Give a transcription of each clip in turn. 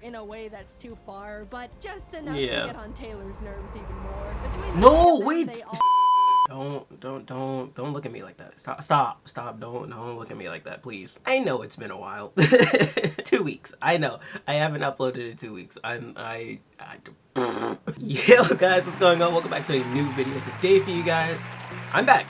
in a way that's too far, but just enough to get on Taylor's nerves even more. Between no, them, wait. They all Don't look at me like that. Stop. Don't look at me like that, please. I know it's been a while. 2 weeks. I know. I haven't uploaded in 2 weeks. Yo guys, what's going on? Welcome back to a new video today for you guys. I'm back.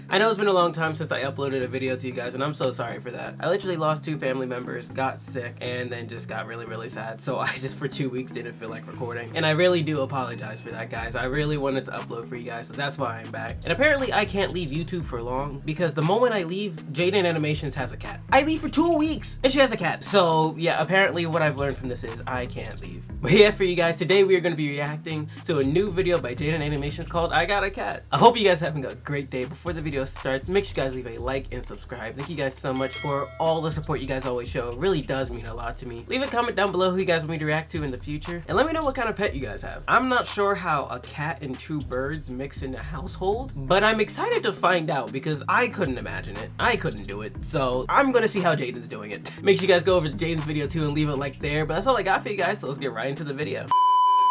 I know it's been a long time since I uploaded a video to you guys, and I'm so sorry for that. I literally lost 2 family members, got sick, and then just got really sad. So I just for 2 weeks didn't feel like recording. And I really do apologize for that, guys. I really wanted to upload for you guys, so that's why I'm back. And apparently I can't leave YouTube for long because the moment I leave, Jaiden Animations has a cat. I leave for 2 weeks and she has a cat. So yeah, apparently what I've learned from this is I can't leave. But yeah, for you guys, today we are going to be reacting to a new video by Jaiden Animations called I Got a Cat. I hope you guys having a great day. Before the video starts, make sure you guys leave a like and subscribe. Thank you guys so much for all the support you guys always show. It really does mean a lot to me. Leave a comment down below who you guys want me to react to in the future, and let me know what kind of pet you guys have. I'm not sure how a cat and 2 birds mix in a household, but I'm excited to find out because I couldn't imagine it. I couldn't do it. So I'm gonna see how Jaiden's doing it. Make sure you guys go over to Jaiden's video too and leave a like there. But that's all I got for you guys, so let's get right into the video.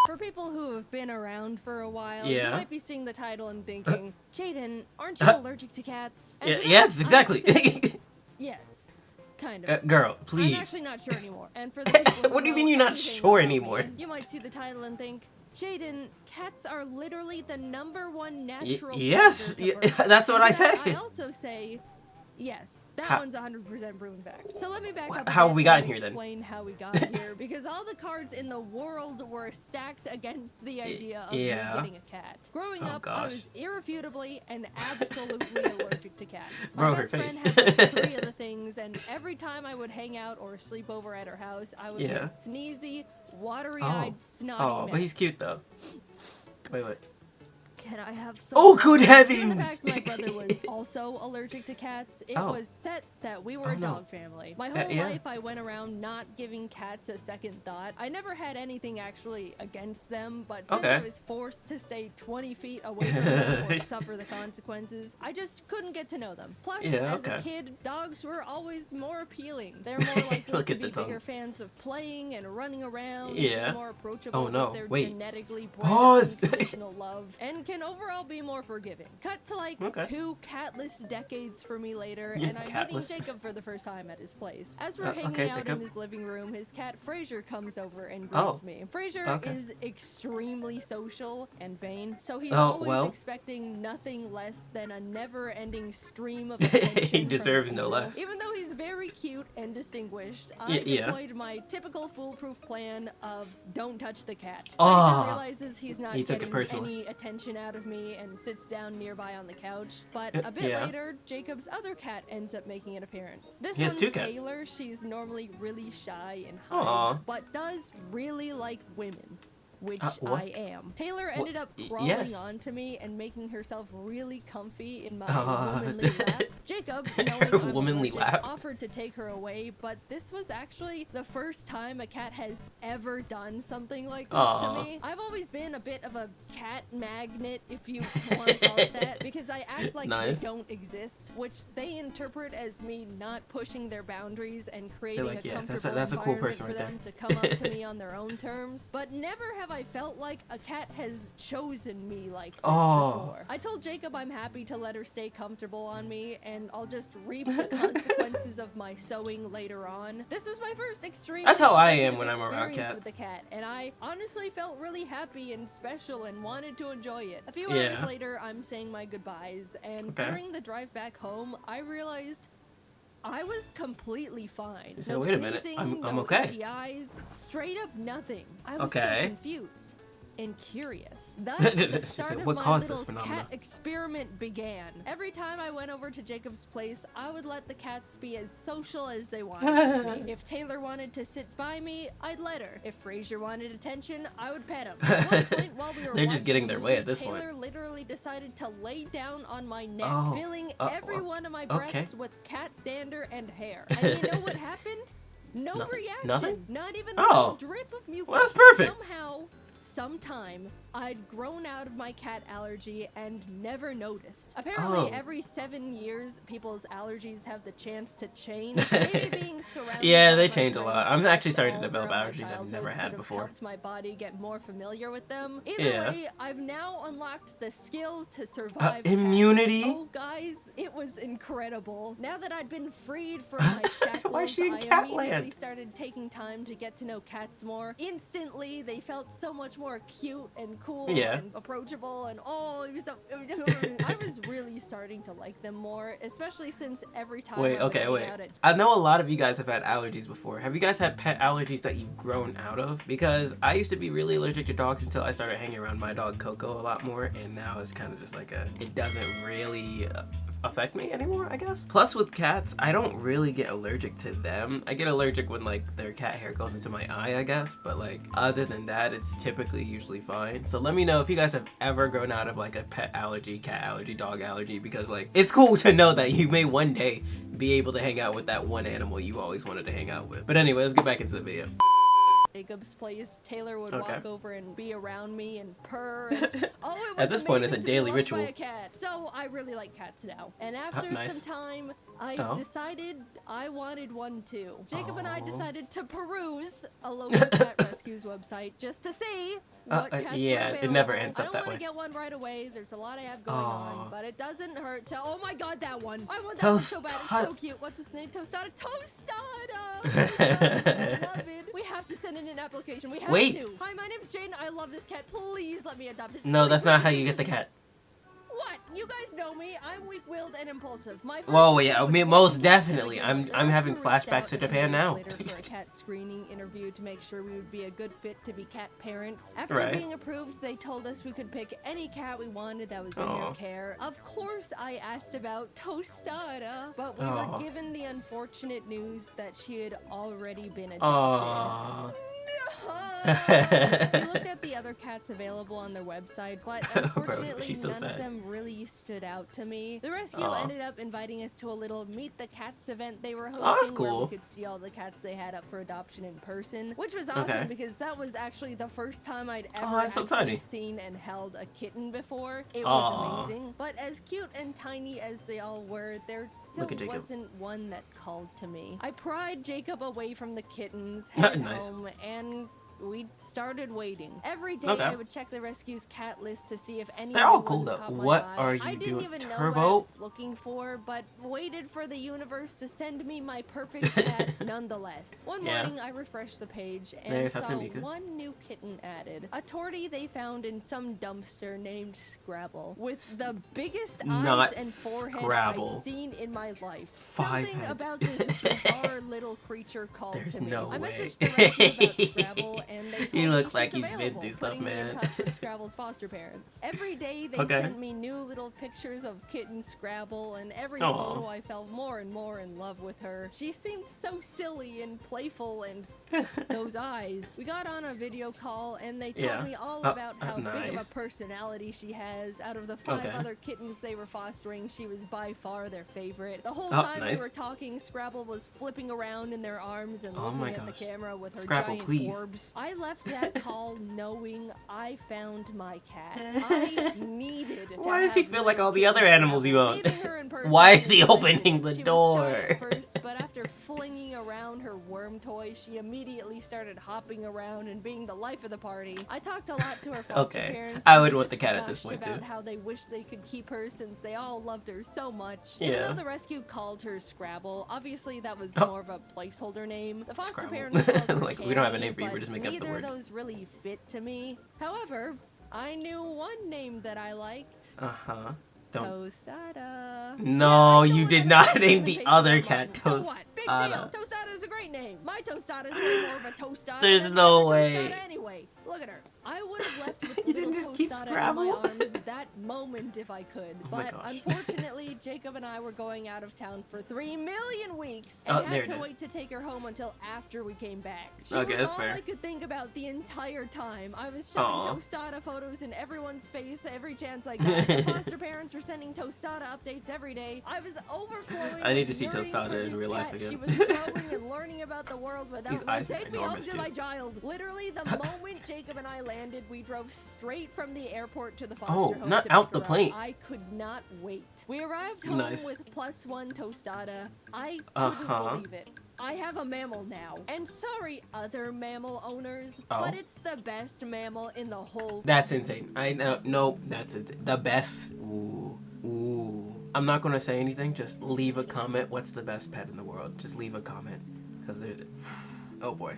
For people who have been around for a while, you might be seeing the title and thinking, Jaiden, aren't you allergic to cats? And yes, exactly. Yes, kind of. Girl, please. I'm actually not sure anymore. And for the people what do you mean you're not sure anymore? You might see the title and think, Jaiden, cats are literally the #1 natural yes, that's what I say. I also say, yes. That one's 100% proven fact. So let me back up. How have we gotten here then? Explain how we got here, because all the cards in the world were stacked against the idea of me getting a cat. Growing up, I was irrefutably and absolutely allergic to cats. My best friend had like 3 of the things, and every time I would hang out or sleep over at her house, I would be a sneezy, watery-eyed, snotty mess. But he's cute though. Wait. Can I have some? Oh, good heavens! Given the fact my brother was also allergic to cats, it was set that we were a dog family. My whole life, I went around not giving cats a second thought. I never had anything actually against them, but since I was forced to stay 20 feet away from them or suffer the consequences, I just couldn't get to know them. Plus, as a kid, dogs were always more appealing. They're more likely to be bigger fans of playing and running around, and more approachable with their genetically bred unconditional love, and can overall be more forgiving. Cut to like 2 catless decades for me later, and I'm meeting Jacob for the first time at his place. As we're hanging out in his living room, his cat Fraser comes over and greets me. Fraser is extremely social and vain, so he's always expecting nothing less than a never-ending stream of attention. He deserves no less. Even though he's very cute and distinguished, I deployed my typical foolproof plan of don't touch the cat. Fraser realizes he's not getting any attention out of me and sits down nearby on the couch, but a bit later, Jacob's other cat ends up making an appearance. This one's Taylor. She's normally really shy and hides, but does really like women, which I am. Taylor ended up crawling onto me and making herself really comfy in my womanly lap. Jacob, knowing I'm allergic, offered to take her away, but this was actually the first time a cat has ever done something like this to me. I've always been a bit of a cat magnet, if you want to call it that, because I act like they don't exist, which they interpret as me not pushing their boundaries and creating a comfortable environment for them to come up to me on their own terms. But never have I felt like a cat has chosen me like this before. I told Jacob I'm happy to let her stay comfortable on me, and I'll just reap the consequences of my sewing later on. This was my first extreme. That's how I am when I'm around cats. With the cat, and I honestly felt really happy and special and wanted to enjoy it. A few hours later, I'm saying my goodbyes, and during the drive back home, I realized I was completely fine. No wait a minute, sneezing, I'm no okay. itchy eyes, straight up nothing. I was so confused and curious. Thus, the start of my little cat experiment began. Every time I went over to Jacob's place, I would let the cats be as social as they wanted with me. If Taylor wanted to sit by me, I'd let her. If Fraser wanted attention, I would pet him. At one point, while we were They're just getting their way at this Taylor point. literally decided to lay down on my neck, filling every one of my breaths with cat dander and hair. And you know what happened? No reaction. Nothing? Not even a drip of mucus. Well, that's perfect. some time, I'd grown out of my cat allergy and never noticed. Apparently, every 7 years, people's allergies have the chance to change. Maybe being surrounded yeah, by they my change a lot. I'm friends actually starting to all develop throughout my allergies I've childhood never had could have before. helped my body get more familiar with them. Either way, I've now unlocked the skill to survive immunity? cats. Oh, guys, it was incredible. Now that I'd been freed from my shackles, Why is she in I Catland? immediately started taking time to get to know cats more. Instantly, they felt so much more cute and cool and approachable, and I was really starting to like them more, especially since every time Wait. I know a lot of you guys have had allergies before. Have you guys had pet allergies that you've grown out of? Because I used to be really allergic to dogs until I started hanging around my dog Coco a lot more, and now it's kind of just like it doesn't really affect me anymore, I guess. Plus with cats, I don't really get allergic to them. I get allergic when like their cat hair goes into my eye, I guess, but like other than that, it's typically usually fine. So let me know if you guys have ever grown out of like a pet allergy, cat allergy, dog allergy, because like it's cool to know that you may one day be able to hang out with that one animal you always wanted to hang out with. But anyway, let's get back into the video. Jacob's place, Taylor would walk over and be around me and purr. And, it was at this point, it's a daily ritual. By a cat. So I really like cats now. And after some time, I decided I wanted one too. Jacob and I decided to peruse a local cat rescues website just to see what cats were available. It never ends up that way. I don't want to get one right away. There's a lot I have going on, but it doesn't hurt to. Oh my God, that one! I want that one so bad. It's so cute. What's its name? Tostada. I love it. We have to send in an application. We have to. Hi, my name's Jaiden. I love this cat. Please let me adopt it. No, that's not how you get the cat. What? You guys know me. I'm weak-willed and impulsive. Most definitely. I'm having flashbacks to Japan now. Later for a cat screening interview to make sure we would be a good fit to be cat parents. After being approved, they told us we could pick any cat we wanted that was in their care. Of course, I asked about Tostada, but we were given the unfortunate news that she had already been adopted. We looked at the other cats available on their website, but unfortunately none of them really stood out to me. The rescue ended up inviting us to a little Meet the Cats event they were hosting where we could see all the cats they had up for adoption in person, which was awesome because that was actually the first time I'd ever actually seen and held a kitten before. It was amazing, but as cute and tiny as they all were, there still wasn't one that called to me. I pried Jacob away from the kittens, headed home, and we started waiting. Every day I would check the rescue's cat list to see if any They're all cool though. What are you doing? I didn't even know what I was looking for, but waited for the universe to send me my perfect cat nonetheless. One morning I refreshed the page and saw one new kitten added. A tortie they found in some dumpster named Scrabble, with the biggest eyes and forehead I've seen in my life. Something about this bizarre little creature called to me. I messaged the rescue about Scrabble, and they told me look like she's he's been through stuff, putting me in touch with Scrabble's foster parents. Every day they sent me new little pictures of kitten Scrabble, and every photo I fell more and more in love with her. She seemed so silly and playful, and those eyes. We got on a video call, and they told me all about how big of a personality she has. Out of the 5 other kittens they were fostering, she was by far their favorite. The whole time we were talking, Scrabble was flipping around in their arms and looking at the camera with her giant orbs. I left that call knowing I found my cat. I needed to Why does he feel like all the other animals you own? Why is he opening the door? She was shy at first, but after flinging around her worm toy, she immediately started hopping around and being the life of the party. I talked a lot to her foster parents. I would want the cat at this point too. About how they wish they could keep her since they all loved her so much. Even though the rescue called her Scrabble, obviously that was more of a placeholder name. The foster parents called her like, we don't have a name for you, we're just making up the word. Neither of those really fit to me. However, I knew one name that I liked. Tostada. No, you did not name the other cat Tostada. So what? Big deal. Tostada is a great name. My Tostada is way more of a Tostada. There's no way. Anyway, look at her. I would have left with little Tostada in my arms that moment if I could. But unfortunately, Jacob and I were going out of town for 3 million weeks and had to wait to take her home until after we came back. She was all I could think about the entire time. I was shoving Tostada photos in everyone's face every chance I got. The foster parents were sending Tostada updates every day. I was overflowing. I need to see Tostada in real life again. She was growing and learning about the world without me. Take me home to my child. Literally, the moment Jacob and I landed landed, we drove straight from the airport to the foster home. Not to out pick the her plane. up. I could not wait. We arrived home with +1 tostada. I couldn't believe it. I have a mammal now. And sorry, other mammal owners, but it's the best mammal in the whole... That's insane. I know. Nope, that's it. The best. Ooh. Ooh. I'm not going to say anything. Just leave a comment. What's the best pet in the world? Just leave a comment. Because there's... Oh, boy.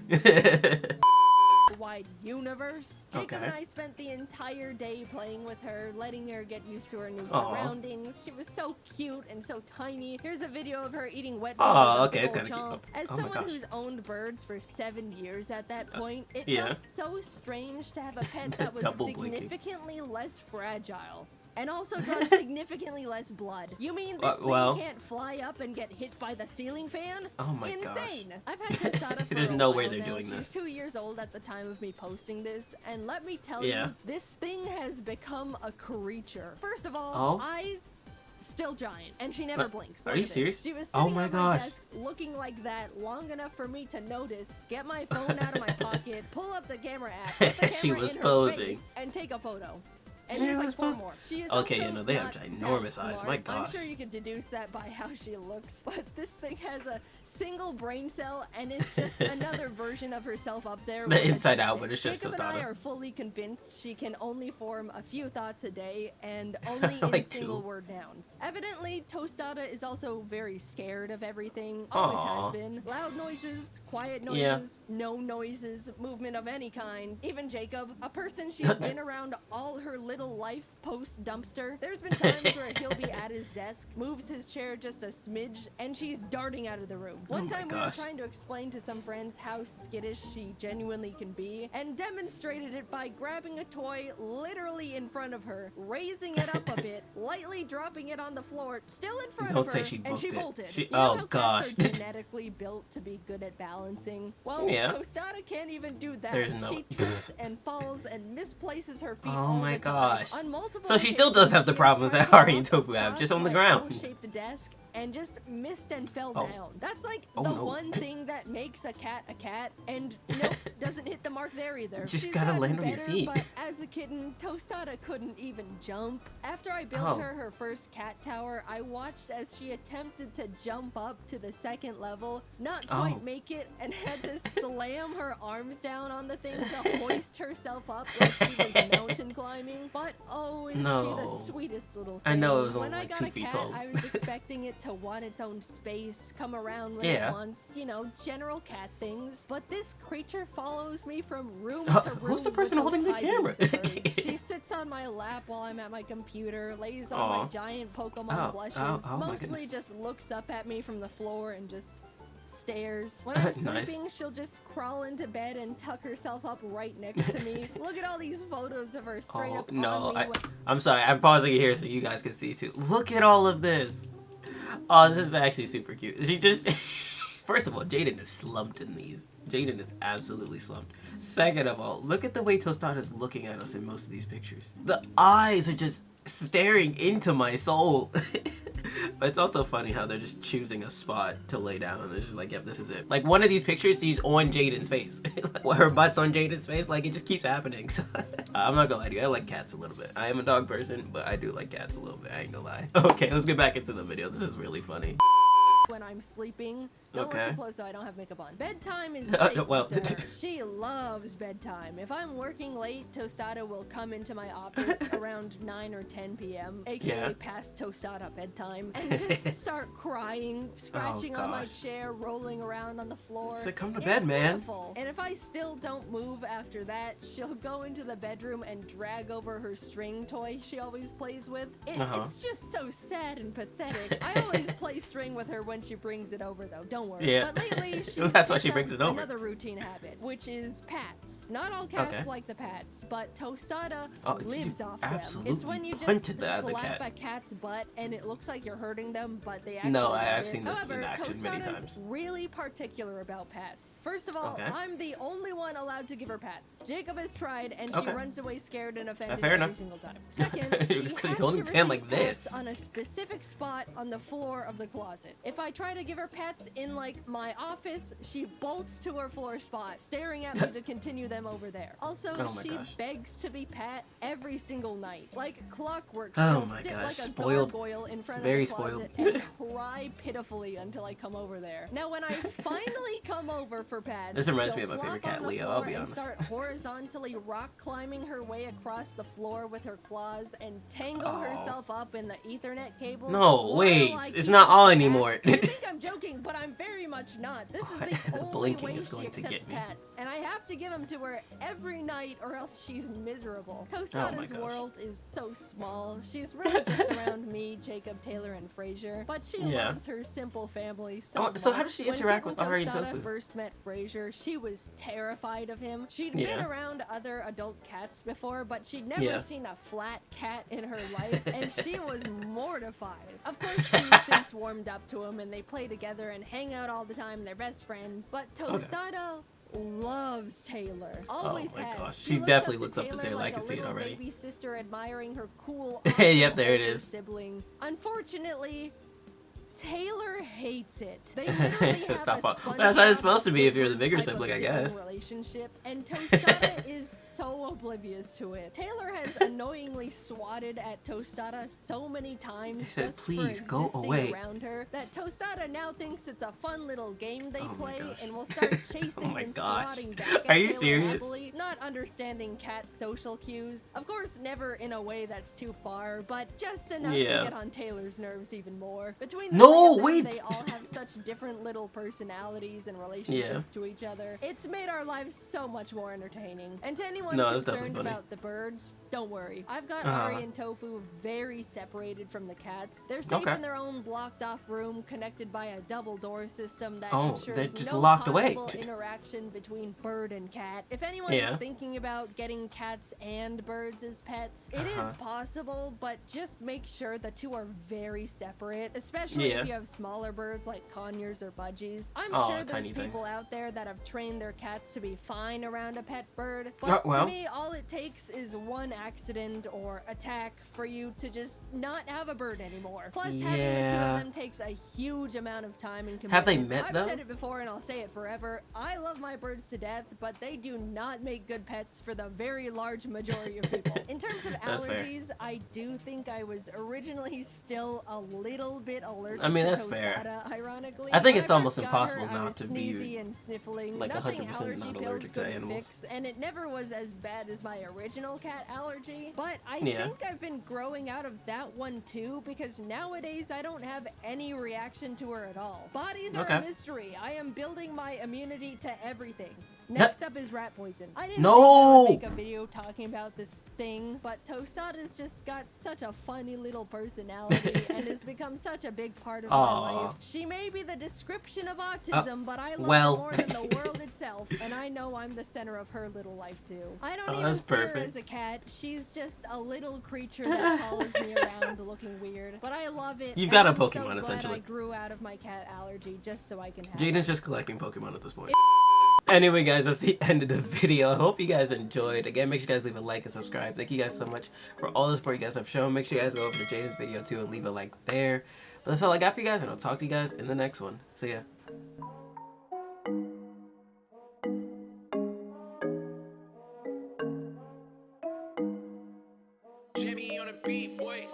Wide universe. Jacob and I spent the entire day playing with her, letting her get used to her new surroundings. She was so cute and so tiny. Here's a video of her eating wet food with a big old chomp. As someone who's owned birds for 7 years at that point, it felt so strange to have a pet that was significantly less fragile. And also draws significantly less blood. You mean this thing can't fly up and get hit by the ceiling fan? Oh my Insane. gosh. I've had Tostada for There's a no while way they're now. doing She's this. 2 years old at the time of me posting this, and let me tell you, this thing has become a creature. First of all, eyes still giant, and she never blinks. Are you serious? She was sitting on my desk looking like that long enough for me to notice, get my phone out of my pocket, pull up the camera app, put the camera in her face, and take a photo. And she's like 4 more. She is they have ginormous eyes. My gosh. I'm sure you could deduce that by how she looks. But this thing has a single brain cell, and it's just another version of herself up there. The inside out, but it's just Jacob Tostada. and I are fully convinced she can only form a few thoughts a day, and only like in single-word nouns. Evidently, Tostada is also very scared of everything. Always has been. Loud noises, quiet noises, no noises, movement of any kind. Even Jacob, a person she's been around all her little life post dumpster. There's been times where he'll be at his desk, moves his chair just a smidge, and she's darting out of the room. One time we were trying to explain to some friends how skittish she genuinely can be, and demonstrated it by grabbing a toy literally in front of her, raising it up a bit, lightly dropping it on the floor, still in front of her, and she bolted. You know how cats are genetically built to be good at balancing? Well, Tostada can't even do that. She trips and falls and misplaces her feet all the time. On multiple so she still does have the problems that Hari and Tofu have, just on the ground. Shaped desk and just missed and fell down. That's like the one thing that makes a cat, and nope, doesn't hit the mark there either. Just gotta land on your feet. But as a kitten, Tostada couldn't even jump. After I built her first cat tower, I watched as she attempted to jump up to the 2nd level, not quite make it, and had to slam her arms down on the thing to hoist herself up like she was mountain climbing. But is she the sweetest little thing. I know it was only when like I got 2 a feet cat, tall. I was expecting it to want its own space, come around when it wants, you know, general cat things. But this creature follows me from room to room. Who's the person holding the camera? She sits on my lap while I'm at my computer, lays on my giant Pokemon blushes, mostly just looks up at me from the floor and just stares. When I'm sleeping, she'll just crawl into bed and tuck herself up right next to me. Look at all these photos of her straight up on me. I'm sorry, I'm pausing it here so you guys can see too. Look at all of this. Oh, this is actually super cute. She just... First of all, Jaiden is slumped in these. Jaiden is absolutely slumped. Second of all, look at the way Tostada is looking at us in most of these pictures. The eyes are just staring into my soul. But it's also funny how they're just choosing a spot to lay down and they're just like, yep, this is it. Like one of these pictures, she's on Jaiden's face. Like, her butt's on Jaiden's face. Like it just keeps happening. So, I'm not gonna lie to you, I like cats a little bit. I am a dog person, but I do like cats a little bit. I ain't gonna lie. Okay, let's get back into the video. This is really funny. When I'm sleeping, don't look too close so I don't have makeup on. Bedtime is sacred to her. She loves bedtime. If I'm working late, Tostada will come into my office around 9 or 10 p.m., aka past Tostada bedtime, and just start crying, scratching on my chair, rolling around on the floor. She's like, come to bed, man. Beautiful. And if I still don't move after that, she'll go into the bedroom and drag over her string toy she always plays with. It's just so sad and pathetic. I always play string with her when she brings it over, though. Don't worry. Yeah. But lately, she that's why she brings it over. Another routine habit, which is pats. Not all cats like the pats, but Tostada lives off them. It's when you just slap a cat's butt and it looks like you're hurting them, but they actually I've seen this However, in action many times. Really particular about pats. First of all, I'm the only one allowed to give her pats. Jacob has tried, and she runs away scared and offended every single time. Second, she has to receive like this on a specific spot on the floor of the closet. If I try to give her pets in in like my office, she bolts to her floor spot, staring at me to continue them over there. Also, she begs to be pat every single night. Like clockwork, she'll sit like a gargoyle in front of the closet and cry pitifully until I come over there. Now, when I finally come over for pats, this reminds me of my favorite cat, Leo, I'll be honest. Start horizontally rock climbing her way across the floor with her claws and tangle herself up in the Ethernet cables. No, wait, it's not all anymore. You think I'm joking, but I'm very much not. This is the only way she accepts pats, and I have to give them to her every night or else she's miserable. Tostada's world is so small. She's really just around me, Jacob, Taylor, and Frazier, but she loves her simple family so much. So how does she interact with Ari and Tofu? When Tostada first met Frazier, she was terrified of him. She'd been around other adult cats before, but she'd never seen a flat cat in her life, and she was mortified. Of course, she's since warmed up to him, and they play together and hang out all the time. They're best friends. But Tostada loves Taylor. Always has. Gosh. She definitely looks up to Taylor. Like I can see it already. Baby sister admiring her cool yep, there it is. Sibling. Unfortunately, Taylor hates it. They literally have that's how it's supposed to be if you're the bigger sibling, I guess. Relationship, and Tostada is so oblivious to it. Taylor has annoyingly swatted at Tostada so many times just please for go existing away around her that Tostada now thinks it's a fun little game they play and will start chasing and swatting back at Are you Taylor serious? happily, not understanding cat social cues. Of course, never in a way that's too far, but just enough to get on Taylor's nerves even more. Between the they all have such different little personalities and relationships to each other. It's made our lives so much more entertaining. And to anyone concerned about the birds, don't worry. I've got Ari and Tofu very separated from the cats. They're safe in their own blocked-off room, connected by a double door system that ensures no possible interaction between bird and cat. If anyone is thinking about getting cats and birds as pets, it is possible, but just make sure the two are very separate, especially if you have smaller birds like conures or budgies. I'm sure there's people out there that have trained their cats to be fine around a pet bird, but to me, all it takes is one accident or attack for you to just not have a bird anymore. Plus, having the two of them takes a huge amount of time and commitment. Have they met, though? I've said it before and I'll say it forever. I love my birds to death, but they do not make good pets for the very large majority of people. In terms of allergies, I do think I was originally still a little bit allergic to Tostada, ironically. I think it's almost impossible not to be sneezy and sniffling. like 100% allergy not pills allergic to animals. fix, and it never was as bad as my original cat allergy, but I think I've been growing out of that one too, because nowadays I don't have any reaction to her at all. Bodies are a mystery. I am building my immunity to everything. Next up is rat poison. I didn't think I would make a video talking about this thing, but Tostada's just got such a funny little personality and has become such a big part of my life. She may be the description of autism, but I love her more than the world itself, and I know I'm the center of her little life too. I don't even see her as a cat. She's just a little creature that follows me around looking weird, but I love it. You've got a Pokemon, essentially. I grew out of my cat allergy just so I can have Jaiden's just collecting Pokemon at this point. Anyway, guys, that's the end of the video. I hope you guys enjoyed. Again, make sure you guys leave a like and subscribe. Thank you guys so much for all the support you guys have shown. Make sure you guys go over to Jaiden's video too and leave a like there. But that's all I got for you guys, and I'll talk to you guys in the next one. See ya. Jimmy on a beat, boy.